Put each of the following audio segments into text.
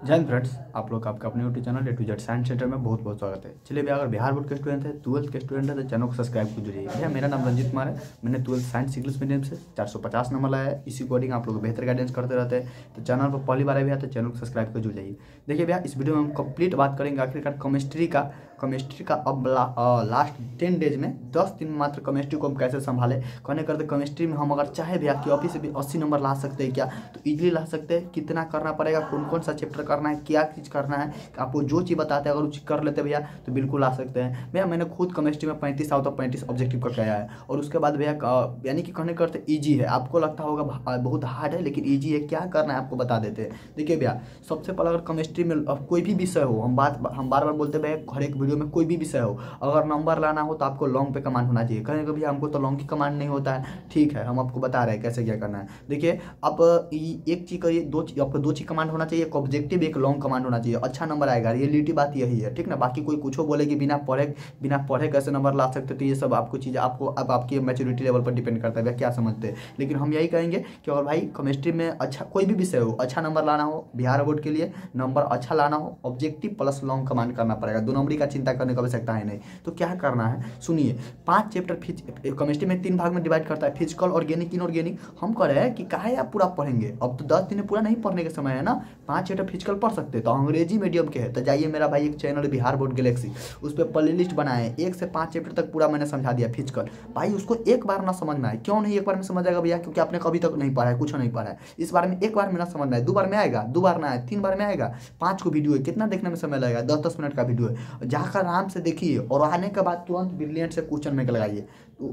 जय हिंद फ्रेंड्स, आप लोग का आपका अपने YouTube channel A to Z science centre में बहुत बहुत स्वागत है। चलिए भैया, अगर बिहार बोर्ड के स्टूडेंट है, 12th के स्टूडेंट है तो चैनल को सब्सक्राइब कर दीजिए। भैया मेरा नाम रंजित कुमार है, मैंने 12th साइंस इंग्लिश मीडियम से 450 नंबर लाया है। इसी अकॉर्डिंग आप लोग बेहतर गाइडेंस करते रहते हैं, तो चैनल पर पहली बार आए भैया तो चैनल को सब्सक्राइब कर जुड़ जाइए। देखिए भैया, इस वीडियो में हम कंप्लीट बात करेंगे आखिरकार केमिस्ट्री का अब लास्ट 10 डेज में 10 दिन मात्र केमिस्ट्री को हम कैसे संभाले। कहने करते केमिस्ट्री में हम अगर चाहे भैया कि ऑफिस से भी 80 नंबर ला सकते हैं क्या, तो इजीली ला सकते हैं। कितना करना पड़ेगा, कौन कौन सा चैप्टर करना है, क्या चीज़ करना है, आपको जो चीज़ बताते हैं अगर वो चीज़ कर लेते भैया तो बिल्कुल आ सकते हैं। भैया मैंने खुद केमिस्ट्री में 35 आउट ऑफ 35 ऑब्जेक्टिव का किया है। और उसके बाद भैया यानी कि कहने करते ईजी है, आपको लगता होगा बहुत हार्ड है लेकिन ईजी है। क्या करना है आपको बता देते हैं। देखिए भैया, सबसे पहले अगर केमिस्ट्री में कोई भी विषय हो, हम बार बार बोलते हैं भैया हर एक वीडियो में कोई भी विषय हो, अगर नंबर लाना हो तो आपको लॉन्ग पे कमांड होना चाहिए। कहेंगे भैया हमको तो लॉन्ग की कमांड नहीं होता है, ठीक है हम आपको बता रहे हैं कैसे क्या करना है। देखिए आप एक चीज़ करिए, आपको दो चीज़ कमांड होना चाहिए, एक ऑब्जेक्टिव एक लॉन्ग कमांड होना चाहिए, अच्छा नंबर आएगा। रियलिटी बात यही है, ठीक ना। बाकी कोई कुछ बोले कि बिना पढ़े कैसे नंबर ला सकते, तो ये सब आपको चीज़ आपको अब आपकी मैच्योरिटी लेवल पर डिपेंड करता है भैया क्या समझते हैं। लेकिन हम यही कहेंगे कि अगर भाई केमिस्ट्री में अच्छा कोई भी विषय हो, अच्छा नंबर लाना हो, बिहार बोर्ड के लिए नंबर अच्छा लाना हो, ऑब्जेक्टिव प्लस लॉन्ग कमांड करना पड़ेगा। 2 नंबरी का चिंता करने की आवश्यकता है नहीं। तो क्या करना है सुनिए, 5 चैप्टर केमिस्ट्री में 3 भाग में डिवाइड करता है, फिजिकल, ऑर्गेनिक, इनऑर्गेनिक। हम कह रहे हैं कि काहे आप पूरा पढ़ेंगे, अब तो 10 दिन में पूरा नहीं पढ़ने के समय है ना। 5 चैप्टर फिजिकल पढ़ सकते हैं तो अंग्रेजी मीडियम के है तो जाइए, मेरा भाई एक चैनल बिहार बोर्ड गैलेक्सी, उस पर प्ले लिस्ट बनाए, 1 से 5 चैप्टर तक पूरा मैंने समझा दिया फिजिकल। भाई उसको एक बार ना समझना है, क्यों नहीं एक बार में समझ आएगा भैया, क्योंकि आपने कभी तक नहीं पढ़ा है, कुछ नहीं पढ़ा है। इस बार में एक बार में ना समझना है, 2 बार में आएगा, 2 बार ना आए 3 बार में आएगा। 5 को वीडियो है, कितना देखने में समय लगेगा, 10-10 मिनट का वीडियो है। जाकर आराम से देखिए और आने के बाद तुरंत ब्रिलियंट से क्वेश्चन में लगाइए।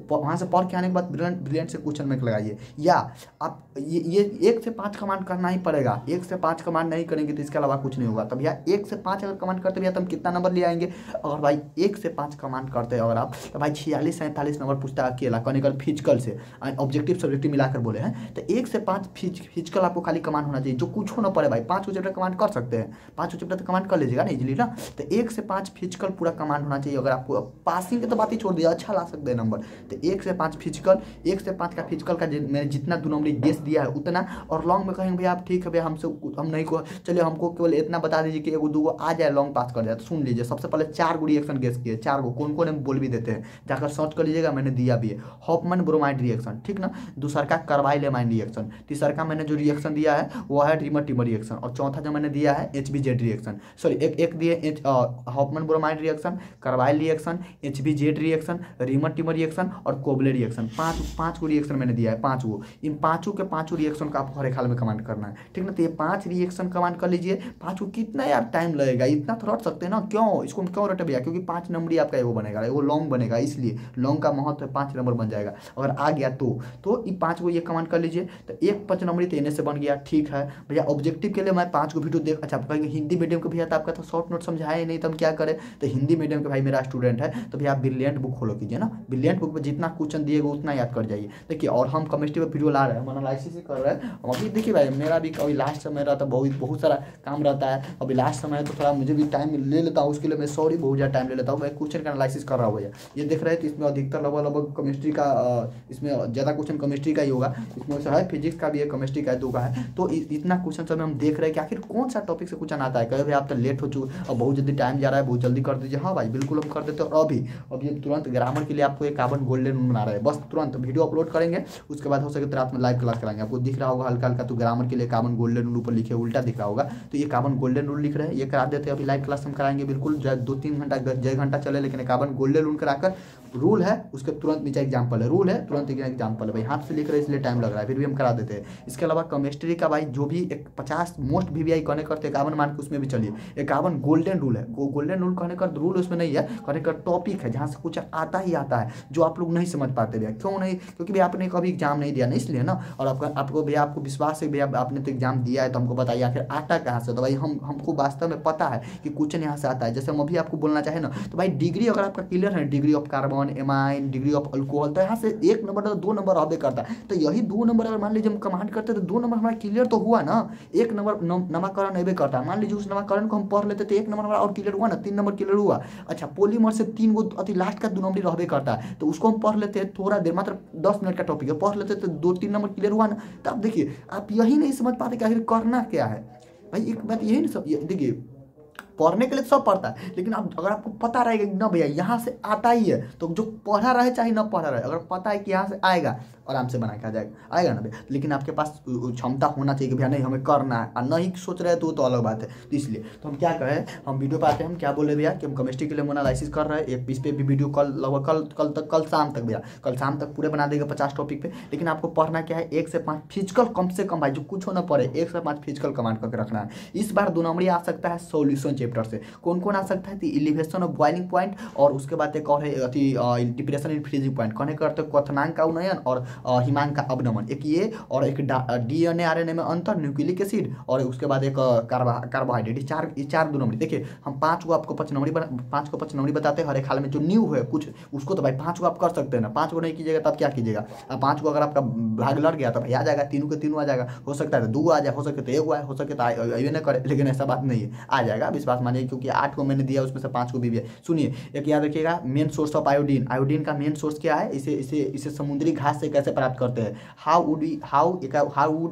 वहाँ से पढ़ के आने के बाद ब्रिलियंट से क्वेश्चन में लगाइए। या आप ये 1 से 5 कमांड करना ही पड़ेगा। 1 से 5 कमांड नहीं करेंगे तो इसके अलावा कुछ नहीं होगा। तो भैया 1 से 5 अगर कमांड करते भैया तो हम कितना नंबर ले आएंगे। और भाई 1 से 5 कमांड करते हैं अगर आप, तो भाई 46-47 नंबर पूछता है अकेला, कनिकल फिजिकल से ऑब्जेक्टिव सब्जेक्टिव मिलाकर बोले हैं। तो 1 से 5 फिजिकल आपको खाली कमांड होना चाहिए, जो कुछ हो ना पड़े भाई। 5 चैप्टर कमांड कर सकते हैं, 5 चैप्टर तो कमांड कर लीजिएगा ना इजीली ना। तो 1 से 5 फिजिकल पूरा कमांड होना चाहिए। अगर आपको पासिंग की तो बात ही छोड़ दिया, अच्छा ला सकते हैं नंबर। तो 1 से 5 फिजिकल, 1 से 5 का फिजिकल का मैंने जितना 2 नंबरी गेस दिया है उतना। और लॉन्ग में कहेंगे भैया आप ठीक है भैया हमसे हम नहीं को, चलिए हमको केवल इतना बता दीजिए कि 1-2 आ जाए, लॉन्ग पास कर जाए। तो सुन लीजिए, सबसे पहले 4 गो रिएक्शन गेस किए, 4 गो कौन कौन हम बोल भी देते हैं, जाकर सर्च कर लीजिएगा, मैंने दिया भी है। हॉफमैन ब्रोमाइड रिएक्शन, ठीक ना। दूसरा का कार्बाइल एमाइन रिएक्शन। तीसरा का मैंने जो रिएक्शन दिया है वो है रीमर टीमर रिएक्शन। और चौथा जो मैंने दिया है HBZ रिएक्शन, सॉरी एक दिए Hoffmann bromide reaction, carbyl reaction, HBZ reaction, reamer teamer reaction और कोबले रिएक्शन। 5 को रिएक्शन मैंने दिया है, 5 को। इन पाँचों के पाँचों रिएक्शन का आपको हर एक हाल में कमांड करना है, ठीक ना। तो ये 5 रिएक्शन कमांड कर लीजिए। 5 को कितना यार टाइम लगेगा, इतना तो रट सकते हैं ना। क्यों इसको हम क्यों रटे भैया, क्योंकि 5 नंबर ही आपका वो बनेगा, वो लॉन्ग बनेगा, इसलिए लॉन्ग का महत्व है, 5 नंबर बन जाएगा अगर आ गया तो ये 5 को ये कमांड कर लीजिए। तो एक 5 नंबर तो इन्हें से बन गया, ठीक है भैया। ऑब्जेक्टिव के लिए मैं 5 को वीडियो देख, अच्छा कहेंगे हिंदी मीडियम के भैया तो आपका तो शॉर्ट नोट समझाया ही नहीं, तो हम क्या करें। तो हिंदी मीडियम के भाई मेरा स्टूडेंट है तो भैया आप ब्रिलियंट बुक फॉलो कीजिए ना। ब्रिलियंट बुक में जितना क्वेश्चन दिएगा उतना याद कर जाइए। देखिए, और हम केमिस्ट्री में वीडियो ला रहे हैं, हम एनालिसिस कर रहे हैं अभी। देखिए भाई मेरा भी कभी लास्ट समय रहता है, बहुत सारा काम रहता है। अभी लास्ट समय तो थोड़ा मुझे भी टाइम ले लेता हूँ, उसके लिए मैं सॉरी बहुत ज़्यादा टाइम ले लेता हूँ। मैं क्वेश्चन का एनालिसिस कर रहा हूँ भैया। ये देख रहे हैं तो इसमें अधिकतर लगभग केमिस्ट्री का, इसमें ज़्यादा क्वेश्चन केमिस्ट्री का ही होगा। इसमें से है फिजिक्स का भी है, केमिस्ट्री का 2 का है। तो इतना क्वेश्चन सब हम देख रहे हैं कि आखिर कौन सा टॉपिक से क्वेश्चन आता है। कहे भाई आप तो लेट हो चुके और बहुत जल्दी टाइम जा रहा है, बहुत जल्दी कर दीजिए। हाँ भाई बिल्कुल हम कर देते हैं। और अभी तुरंत ग्रामर के लिए आपको एक कार्बन गोल्डन रूल बना रहे हैं, बस तुरंत वीडियो अपलोड करेंगे, उसके बाद हो सके तो रात में लाइव क्लास कराएंगे। आपको दिख रहा होगा हल्का हल्का, तो ग्रामर के लिए कार्बन गोल्डन रूल ऊपर लिखे उल्टा दिख रहा होगा, तो ये कार्बन गोल्डन रूल लिख रहे हैं, ये करा देते हैं। अभी लाइव क्लास हम कराएंगे बिल्कुल, 2-3 घंटा 1 घंटा चले, लेकिन कार्बन गोल्डन रूल कराकर रूल है उसके तुरंत नीचे एग्जाम्पल है, रूल है तुरंत एग्जाम्पल है। भाई हाथ से लिख रहे हैं इसलिए टाइम लग रहा है, फिर भी हम करा देते हैं। इसके अलावा केमिस्ट्री का भाई जो भी एक 50 मोस्ट VVI कहने करते 51 मान के, उसमें भी चलिए 51 गोल्डन रूल है। गोल्डन रूल कहने का रूल उसमें नहीं है, कहने का टॉपिक है जहाँ से कुछ आता ही आता है जो आप लोग नहीं समझ पाते भैया। क्यों नहीं, क्योंकि भैया आपने कभी एग्जाम नहीं दिया ना, इसलिए ना। और आपको भैया आपको विश्वास है भैया आपने तो एग्जाम दिया है, तो हमको बताइए आखिर आता कहाँ से। तो भाई हमको वास्तव में पता है कि क्वेश्चन यहाँ से आता है। जैसे हम अभी आपको बोलना चाहे ना, तो भाई डिग्री अगर आपका क्लियर है, degree of carbon, amine, degree of alcohol, तो यहाँ से 1 नंबर तो 2 नंबर हबे करता है। तो यही 2 नंबर अगर मान लीजिए हम कमांड करते तो 2 नंबर हमारा क्लियर तो हुआ ना। 1 नंबर नामकरण हबे करता है, मान लीजिए उस नामकरण को हम पढ़ लेते तो 1 नंबर हमारा और क्लियर हुआ ना, 3 नंबर क्लियर हुआ। अच्छा पॉलीमर से 3 गो अति लास्ट का 2 नंबर रहबे करता है, तो उसको हम पढ़ लेते हैं थोड़ा देर, मात्र 10 मिनट का टॉपिक है, पढ़ लेते तो 2-3 नंबर क्लियर हुआ ना। तो आप देखिए, आप यही नहीं समझ पाते कि आखिर करना क्या है। भाई एक बात यही ना, सब देखिए पढ़ने के लिए सब पढ़ता है, लेकिन आप अगर आपको पता रहेगा कि ना भैया यहाँ से आता ही है, तो जो पढ़ा रहे चाहे ना पढ़ा रहे, अगर पता है कि यहाँ से आएगा आराम से बना के आ जाएगा, आएगा ना भैया। लेकिन आपके पास क्षमता होना चाहिए कि भैया नहीं हमें करना है, और नहीं सोच रहे तो अलग बात है। तो इसलिए तो हम क्या करें, हम वीडियो पे आते हैं, हम क्या बोले भैया कि हम केमिस्ट्री के लिए मोनालिसिस कर रहे हैं। एक इस पे भी वीडियो कल लगभग कल शाम तक भैया, कल शाम तक पूरे बना देंगे 50 टॉपिक पे। लेकिन आपको पढ़ना क्या है, 1 से 5 फिजिकल कम से कम भाई, जो कुछ होना पड़े 1 से 5 फिजिकल कमांड करके रखना है। इस बार 2 नंबर आ सकता है सॉल्यूशन चैप्टर से। कौन कौन आ सकता है, तो एलिवेशन ऑफ बॉइलिंग पॉइंट, और उसके बाद एक और है डिप्रेशन इन फ्रीजिंग पॉइंट, कहने का अर्थ क्वथनांक का उन्नयन और हिमांक का अवनमन, एक ये, और एक डीएनए आरएनए में अंतर, न्यूक्लिक एसिड, और उसके बाद एक कार्बोहाइड्रेट। ये चार 2 नंबर। देखिए हम 5 को आपको 5 नंबर बताते हैं हर एक हाल में। जो न्यू है कुछ उसको तो भाई 5 को आप कर सकते हैं ना, 5 को नहीं कीजिएगा तब क्या कीजिएगा। अब 5 को अगर आपका भाग लड़ गया तो भाई आ जाएगा, 3 के 3 आ जाएगा, हो सकता है 2 आ जाए, हो सकता है 1 आए, हो सकता है अभी नहीं करे, लेकिन ऐसा बात नहीं है, आ जाएगा, विश्वास मानिए। क्योंकि 8 को मैंने दिया, उसमें से 5 को भी दिया। सुनिए एक याद रखिएगा, main source of iodine, iodine का मेन सोर्स क्या है, इसे समुद्री घास से कैसे प्राप्त करते हैं, how would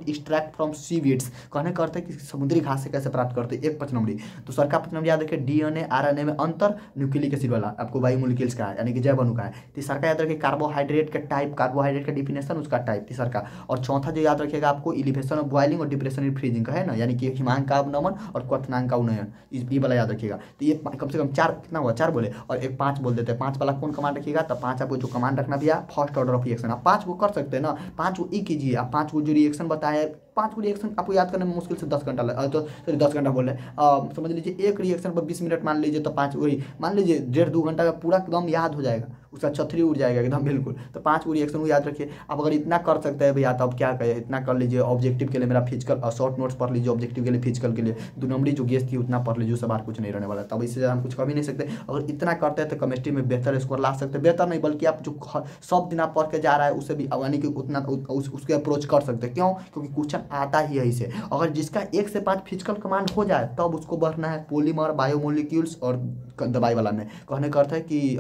extract from seaweeds, कहने का अर्थ है कि समुद्री घास से कैसे प्राप्त करते हैं। एक 5 नंबरी। तो सर का 5 नंबर याद रखिए, डीएनए आरएनए में अंतर, न्यूक्लिक एसिड वाला आपको बायोमोलिक्यूल्स का है, यानी कि जैव अणु का है। तीसरा का याद रखिए कार्बोहाइड्रेट का टाइप, कार्बोहाइड्रेट का डिफिनेशन, उसका टाइप तीसरा का। और चौथा जो याद रखिएगा आपको एलिवेशन ऑफ बॉइलिंग और डिप्रेशन इन फ्रीजिंग का है ना, यानी कि हिमांक का अवनमन और क्वथनांक का उन्नयन, ये वाला याद रखिएगा। तो ये कम से कम 4 कितना हुआ, 4 बोले, और एक 5 बोल देते हैं। 5 वाला कौन कमांड रखिएगा, तो 5 आपको जो कमांड रखना भैया, फर्स्ट ऑर्डर ऑफ रिएक्शन। आप 5 को कर सकते हैं ना, 5 को ई कीजिए। आप 5 को जो रिएक्शन बताया, 5 को रिएक्शन आपको याद करने में मुश्किल से 10 घंटा लगे, तो सॉरी 10 घंटा बोल रहे, समझ लीजिए एक रिएक्शन पर 20 मिनट मान लीजिए, तो 5 वही मान लीजिए 1.5-2 घंटा का पूरा एकदम याद हो जाएगा, उसका छतरी उड़ जाएगा एकदम बिल्कुल। तो 5 को रिएक्शन याद रखिए। आप अगर इतना कर सकते हैं भैया तो अब क्या कहें, इतना कर लीजिए। ऑब्जेक्टिव के लिए मेरा फिजिकल शॉर्ट नोट्स पढ़ लीजिए, ऑब्जेक्टिव के लिए फिजिकल के लिए 2 नंबरी जो गेस थी उतना पढ़ लीजिए, उससे बाहर कुछ नहीं रहने वाला। तब इससे ज़्यादा हम कुछ कर भी नहीं सकते। अगर इतना करते हैं तो केमिस्ट्री में बेहतर स्कोर ला सकते हैं, बेहतर नहीं बल्कि आप जो सब दिन आप पढ़ के जा रहा है उससे भी यानी कि उतना उसके अप्रोच कर सकते हैं। क्यों, क्योंकि क्वेश्चन आता ही है इसे। अगर जिसका 1 से 5 फिजिकल कमांड हो जाए तब उसको बढ़ना है पॉलीमर, बायोमोलिक्यूल्स और दवाई वाला में। कहने का अर्थ है कि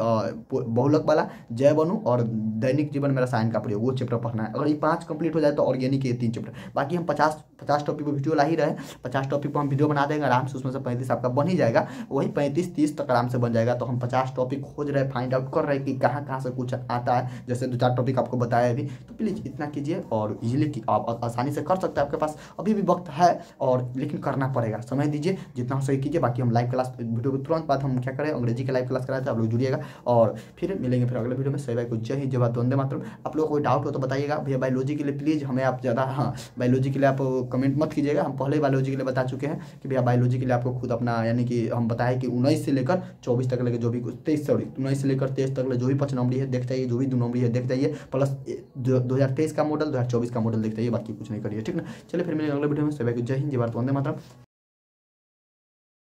बहुलक वाला, जैव अणु और दैनिक जीवन में रसायन का प्रयोग, वो चैप्टर पढ़ना है। अगर ये 5 कंप्लीट हो जाए तो ऑर्गेनिक के 3 चैप्टर। बाकी हम 50 टॉपिक पर वीडियो ला ही रहे, 50 टॉपिक पर हम वीडियो बना देंगे आराम से, उसमें से 35 आपका बन ही जाएगा, वही 35-30 तक आराम से बन जाएगा। तो हम 50 टॉपिक खोज रहे, फाइंड आउट कर रहे हैं कि कहाँ कहाँ से कुछ आता है। जैसे 2-4 टॉपिक आपको बताया अभी, तो प्लीज़ इतना कीजिए और इजीली आप आसानी से कर सकते हैं। आपके पास अभी भी वक्त है, और लेकिन करना पड़ेगा, समय दीजिए, जितना हो सके कीजिए। बाकी हम लाइव क्लास वीडियो के तुरंत बाद हम क्या करें, अंग्रेजी की लाइव क्लास कराते हैं, आप लोग जुड़िएगा। और फिर मिलेंगे फिर अगले वीडियो में। सही भाई को जय हिंद, जय भारत, वंदे मातरम। आप लोग को कोई डाउट हो तो बताइएगा भैया। बायोलॉजी के लिए प्लीज़ हमें आप ज़्यादा, हाँ बायोलॉजी के लिए आप कमेंट मत कीजिएगा। हम पहले बायोलॉजी के लिए बता चुके हैं कि भैया बायोलॉजी के लिए आपको खुद अपना, यानी कि हम बताए कि 19 से लेकर 24 तक लगे जो भी 19 से लेकर 23 तक जो भी 5 नंबरी है देख जाइए, जो भी 2 नंबरी है देख जाइए, प्लस 2023 का मॉडल, 2024 का मॉडल देख जाइए, बाकी कुछ नहीं करिए, ठीक ना। चलिए फिर मिलेंगे अगले वीडियो में। सभी को जय हिंद, जय भारत, वंदे मातरम।